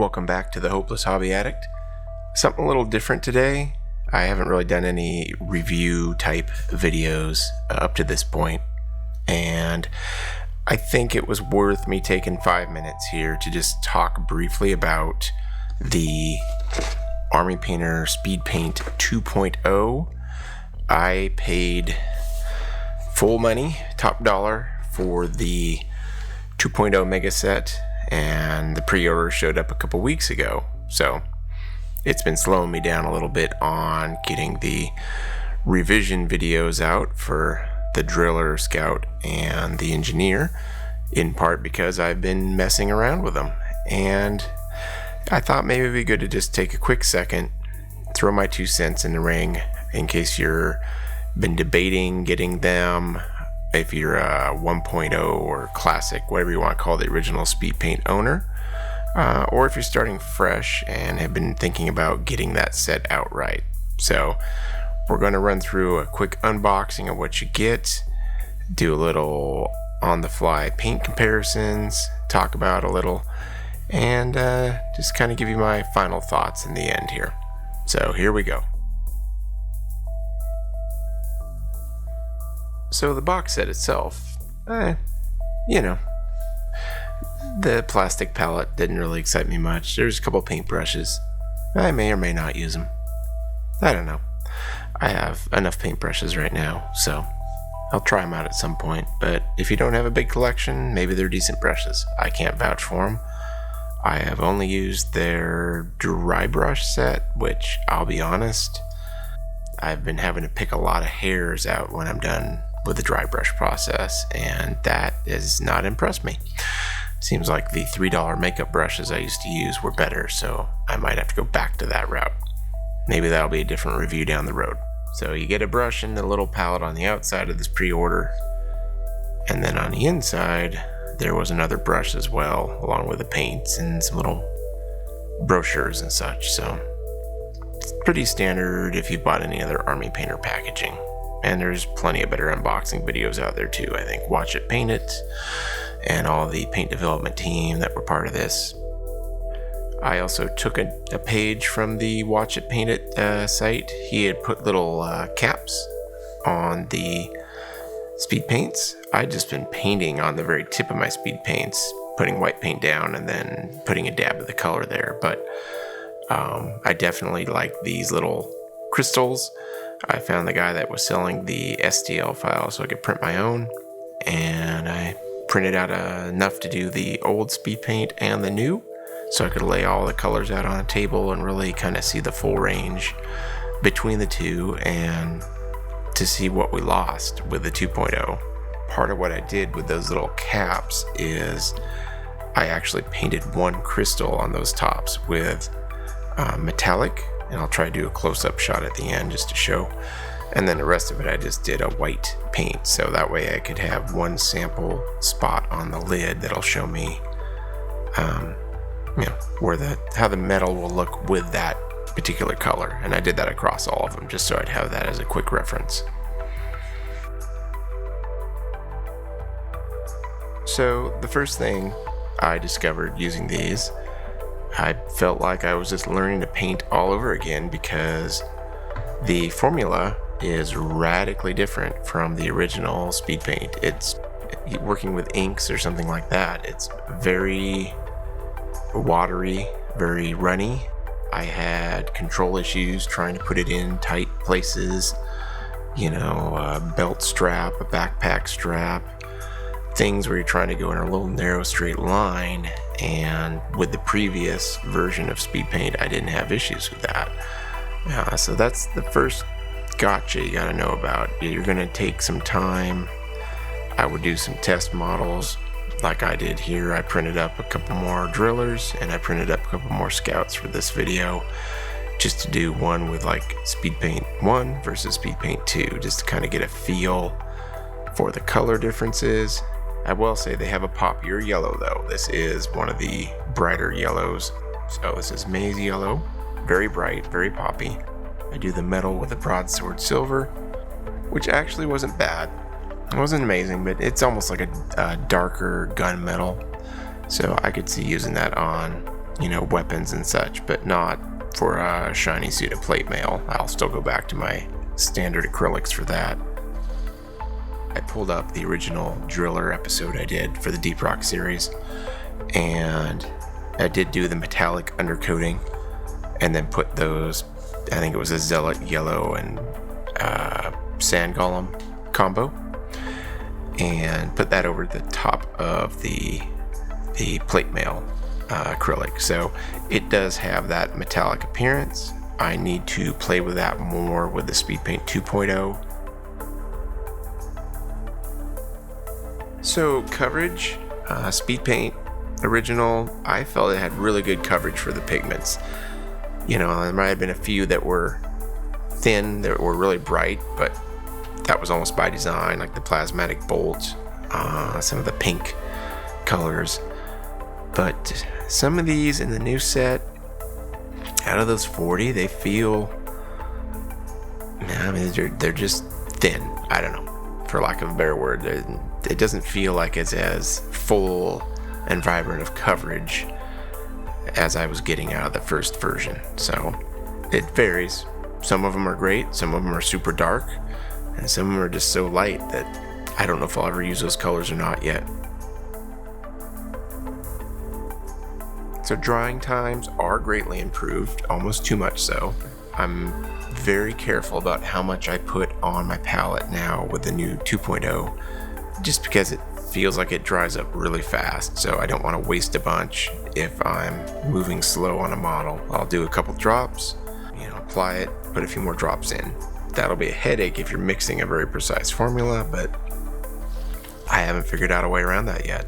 Welcome back to the Hopeless Hobby Addict. Something a little different today. I haven't really done any review type videos up to this point, and I think it was worth me taking 5 minutes here to just talk briefly about the Army Painter Speedpaint 2.0. I paid full money, top dollar, for the 2.0 mega set, and the pre-order showed up a couple weeks ago, so it's been slowing me down a little bit on getting the revision videos out for the driller, scout, and the engineer, in part because I've been messing around with them, and I thought maybe it'd be good to just take a quick second, throw my 2 cents in the ring in case you've been debating getting them. If you're a 1.0 or classic, whatever you want to call the original Speedpaint owner, or if you're starting fresh and have been thinking about getting that set outright. So we're going to run through a quick unboxing of what you get, do a little on-the-fly paint comparisons, talk about a little, and just kind of give you my final thoughts in the end here. So here we go. So the box set itself, the plastic palette didn't really excite me much. There's a couple paintbrushes. I may or may not use them. I don't know. I have enough paintbrushes right now, so I'll try them out at some point. But if you don't have a big collection, maybe they're decent brushes. I can't vouch for them. I have only used their dry brush set, which, I'll be honest, I've been having to pick a lot of hairs out when I'm done with the dry brush process, and that has not impressed me. Seems like the $3 makeup brushes I used to use were better, so I might have to go back to that route. Maybe that'll be a different review down the road. So you get a brush and the little palette on the outside of this pre-order, and then on the inside there was another brush as well, along with the paints and some little brochures and such. So it's pretty standard if you've bought any other Army Painter packaging. And there's plenty of better unboxing videos out there too, I think. Watch It, Paint It, and all the paint development team that were part of this. I also took a page from the Watch It, Paint It site. He had put little caps on the Speedpaints. I'd just been painting on the very tip of my Speedpaints, putting white paint down and then putting a dab of the color there. But I definitely like these little crystals. I found the guy that was selling the STL file so I could print my own, and I printed out enough to do the old Speedpaint and the new, so I could lay all the colors out on a table and really kind of see the full range between the two and to see what we lost with the 2.0. Part of what I did with those little caps is I actually painted one crystal on those tops with metallic, and I'll try to do a close-up shot at the end just to show, and then the rest of it I just did a white paint, so that way I could have one sample spot on the lid that'll show me how the metal will look with that particular color, and I did that across all of them just so I'd have that as a quick reference. So the first thing I discovered using these, I felt like I was just learning to paint all over again, because the formula is radically different from the original Speedpaint. It's working with inks or something like that. It's very watery, very runny. I had control issues trying to put it in tight places, a belt strap, a backpack strap, things where you're trying to go in a little narrow straight line, and with the previous version of Speedpaint I didn't have issues with that. So that's the first gotcha you gotta know about. You're gonna take some time. I would do some test models like I did here. I printed up a couple more drillers and I printed up a couple more scouts for this video, just to do one with like Speedpaint 1 versus Speedpaint 2, just to kind of get a feel for the color differences. I will say they have a poppier yellow though. This is one of the brighter yellows. So this is maize yellow, very bright, very poppy. I do the metal with a broadsword silver, which actually wasn't bad. It wasn't amazing, but it's almost like a darker gunmetal. So I could see using that on weapons and such, but not for a shiny suit of plate mail. I'll still go back to my standard acrylics for that. I pulled up the original Driller episode I did for the Deep Rock series, and I did do the metallic undercoating and then put those, I think it was a Zealot Yellow and Sand Golem combo, and put that over the top of the plate mail acrylic. So it does have that metallic appearance. I need to play with that more with the Speedpaint 2.0. So coverage, Speedpaint original, I felt it had really good coverage for the pigments. There might have been a few that were thin, that were really bright, but that was almost by design, like the plasmatic bolt, some of the pink colors. But some of these in the new set, out of those 40, they feel, they're just thin. I don't know, for lack of a better word. It doesn't feel like it's as full and vibrant of coverage as I was getting out of the first version. So it varies. Some of them are great, some of them are super dark, and some of them are just so light that I don't know if I'll ever use those colors or not yet. So drying times are greatly improved, almost too much so. I'm very careful about how much I put on my palette now with the new 2.0, just because it feels like it dries up really fast, so I don't want to waste a bunch if I'm moving slow on a model. I'll do a couple drops, apply it, put a few more drops in. That'll be a headache if you're mixing a very precise formula, but I haven't figured out a way around that yet.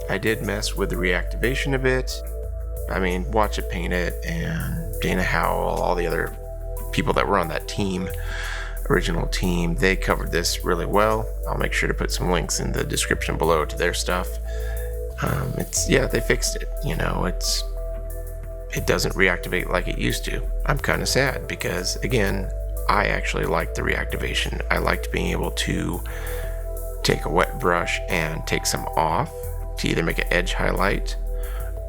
I did mess with the reactivation a bit. Watch It Paint It and Dana Howell, all the other people that were on that team, original team, they covered this really well. I'll make sure to put some links in the description below to their stuff. They fixed it. It doesn't reactivate like it used to. I'm kind of sad because, again, I actually liked the reactivation. I liked being able to take a wet brush and take some off to either make an edge highlight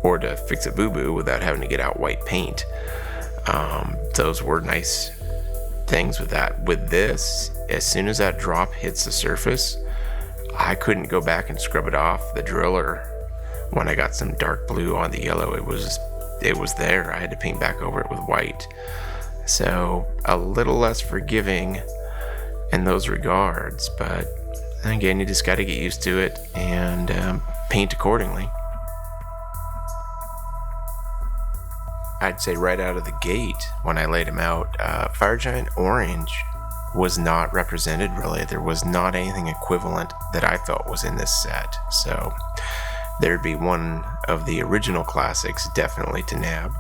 or to fix a boo-boo without having to get out white paint. Those were nice things with that. With this, as soon as that drop hits the surface, I couldn't go back and scrub it off. The Driller, when I got some dark blue on the yellow, it was there. I had to paint back over it with white. So a little less forgiving in those regards, but again, you just got to get used to it and paint accordingly. I'd say right out of the gate, when I laid them out, Fire Giant Orange was not represented really. There was not anything equivalent that I felt was in this set. So there'd be one of the original classics definitely to nab.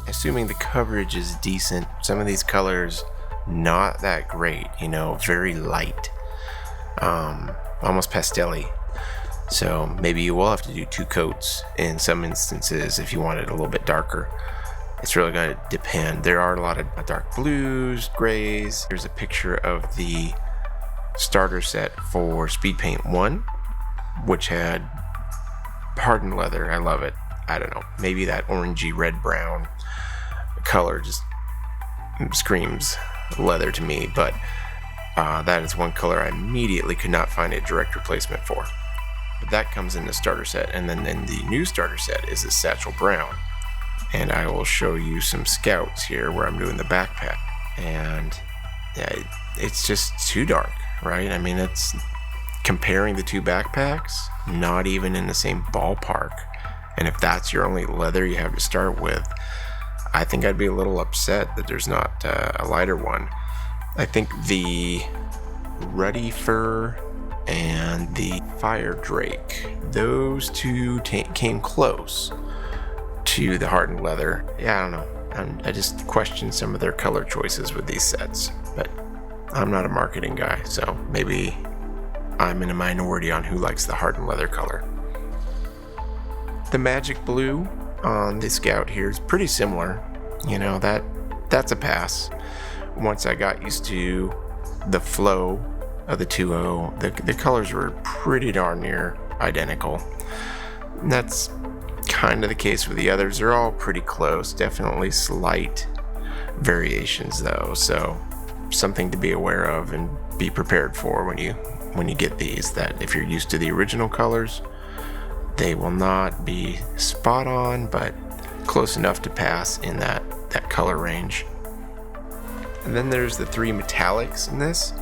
Assuming the coverage is decent, some of these colors not that great, very light, almost pastel-y. So maybe you will have to do 2 coats in some instances if you want it a little bit darker. It's really going to depend. There are a lot of dark blues, grays. Here's a picture of the starter set for Speedpaint 1, which had hardened leather. I love it. I don't know, maybe that orangey red-brown color just screams leather to me, but that is one color I immediately could not find a direct replacement for. But that comes in the starter set, and then in the new starter set is a Satchel Brown. And I will show you some scouts here where I'm doing the backpack. And it's just too dark, right? It's comparing the 2 backpacks, not even in the same ballpark. And if that's your only leather you have to start with, I think I'd be a little upset that there's not a lighter one. I think the Ruddy Fur and the Fire Drake, those 2 came close to the hardened leather. I don't know. I just question some of their color choices with these sets, but I'm not a marketing guy, so maybe I'm in a minority on who likes the hardened leather color. The Magic Blue on the Scout here is pretty similar. That's a pass. Once I got used to the flow of the 2.0, the colors were pretty darn near identical. And that's kind of the case with the others. They're all pretty close, definitely slight variations though, so something to be aware of and be prepared for when you get these, that if you're used to the original colors, they will not be spot on, but close enough to pass in that color range. And then there's the 3 metallics in this.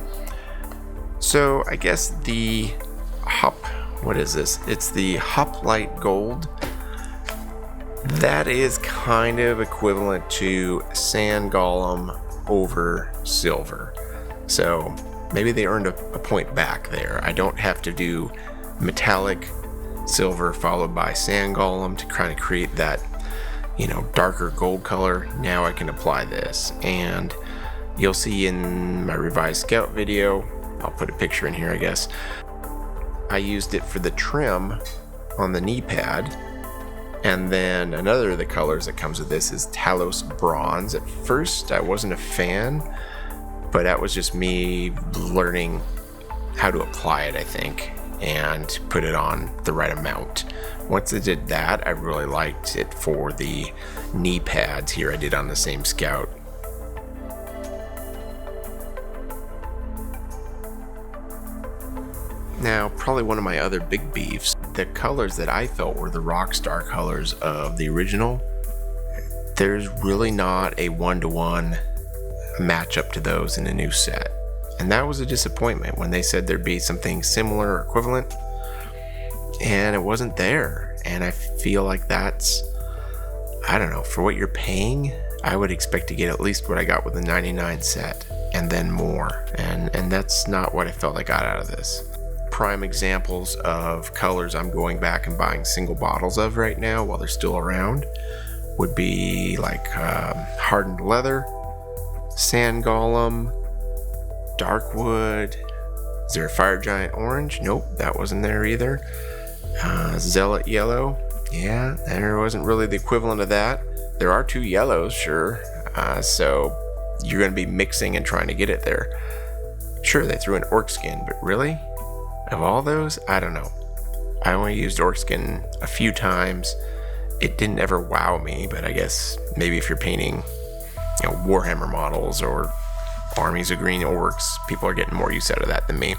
So I guess the what is this? It's the Hoplite Gold. That is kind of equivalent to Sand Golem over Silver. So maybe they earned a point back there. I don't have to do metallic silver followed by Sand Golem to kind of create that, darker gold color. Now I can apply this, and you'll see in my revised Scout video, I'll put a picture in here I guess, I used it for the trim on the knee pad. And then another of the colors that comes with this is Talos Bronze. At first I wasn't a fan, but that was just me learning how to apply it, I think, and put it on the right amount. Once I did that, I really liked it for the knee pads here I did on the same Scout. Now, probably one of my other big beefs, the colors that I felt were the Rockstar colors of the original, there's really not a one-to-one matchup to those in the new set. And that was a disappointment when they said there'd be something similar or equivalent, and it wasn't there. And I feel like that's, I don't know, for what you're paying, I would expect to get at least what I got with the 99 set, and then more. And that's not what I felt I got out of this. Prime examples of colors I'm going back and buying single bottles of right now while they're still around would be like Hardened Leather, Sand Golem, Darkwood. Is there a Fire Giant Orange? Nope, that wasn't there either. Zealot Yellow. Yeah, there wasn't really the equivalent of that. There are 2 yellows, sure. So you're going to be mixing and trying to get it there. Sure, they threw in Orc Skin, but really? Of all those, I don't know. I only used Orc Skin a few times. It didn't ever wow me, but I guess maybe if you're painting, Warhammer models or armies of green orcs, people are getting more use out of that than me.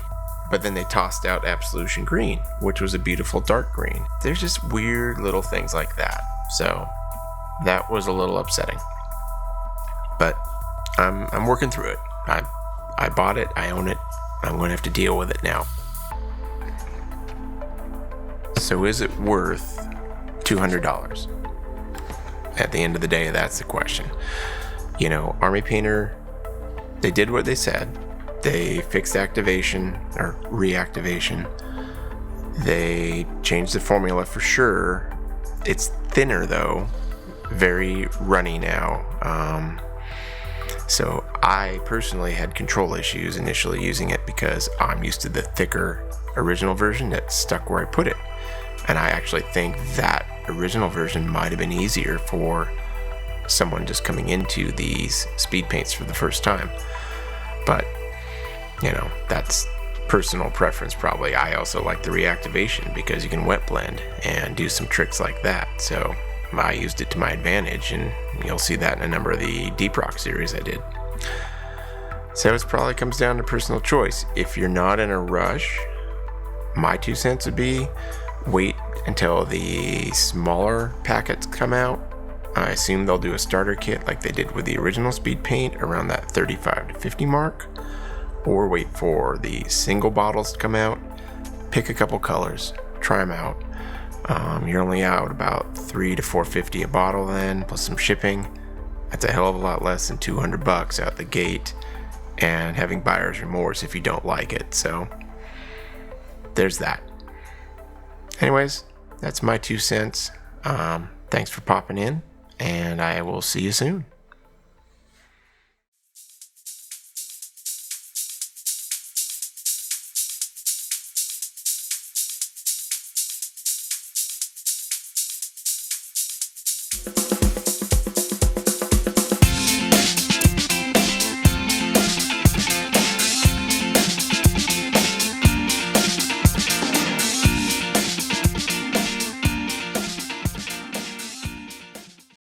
But then they tossed out Absolution Green, which was a beautiful dark green. There's just weird little things like that. So that was a little upsetting. But I'm working through it. I bought it, I own it. I'm going to have to deal with it now. So is it worth $200? At the end of the day, that's the question. Army Painter, they did what they said. They fixed activation or reactivation. They changed the formula for sure. It's thinner though, very runny now. So I personally had control issues initially using it because I'm used to the thicker original version that stuck where I put it. And I actually think that original version might have been easier for someone just coming into these speed paints for the first time. But, that's personal preference probably. I also like the reactivation because you can wet blend and do some tricks like that. So I used it to my advantage, and you'll see that in a number of the Deep Rock series I did. So it probably comes down to personal choice. If you're not in a rush, my 2 cents would be wait until the smaller packets come out. I assume they'll do a starter kit like they did with the original speed paint around that 35 to 50 mark, or wait for the single bottles to come out. Pick a couple colors, try them out. You're only out about $3 to $4.50 a bottle then, plus some shipping. That's a hell of a lot less than $200 out the gate, and having buyer's remorse if you don't like it. So there's that. Anyways, that's my 2 cents. Thanks for popping in, and I will see you soon.